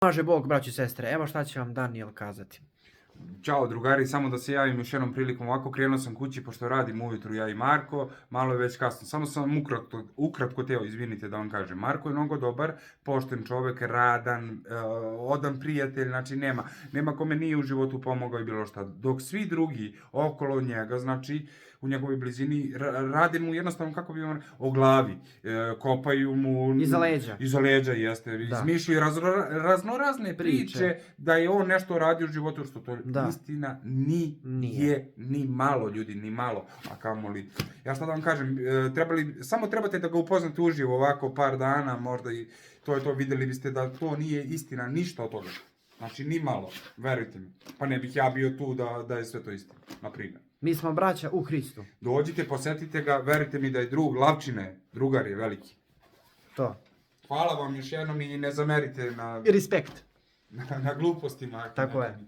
Pomaže Bog, braći i sestre, evo šta će vam Danijel kazati. Ćao drugari, samo da se javim još jednom prilikom, ovako krenuo sam kući pošto radim ujutru ja i Marko, malo je već kasno, samo sam ukratko teo, izvinite da vam kažem, Marko je mnogo dobar, pošten čovek, radan, odan prijatelj, znači nema kome nije u životu pomogao i bilo šta, dok svi drugi okolo njega, znači u njegovoj blizini, rade mu jednostavno, kako bi vam o glavi, kopaju mu... Iza leđa. Iza leđa, jeste, izmišljaju raznorazne priče da je on nešto radio u životu, što to istina nije ni malo, ljudi, ni malo, a kamoli. Ja šta da vam kažem, samo trebate da ga upoznate uživo ovako par dana, možda i to je to, videli biste da to nije istina, ništa od toga. Znači, ni malo, verujte mi. Pa ne bih ja bio tu da je sve to istina, na primjer. Mi smo braća u Hristu. Dođite, posetite ga, verujte mi da je drug, Lavčine, drugar je veliki. To. Hvala vam još jednom i ne zamerite na... Respekt. Na glupostima. Tako je.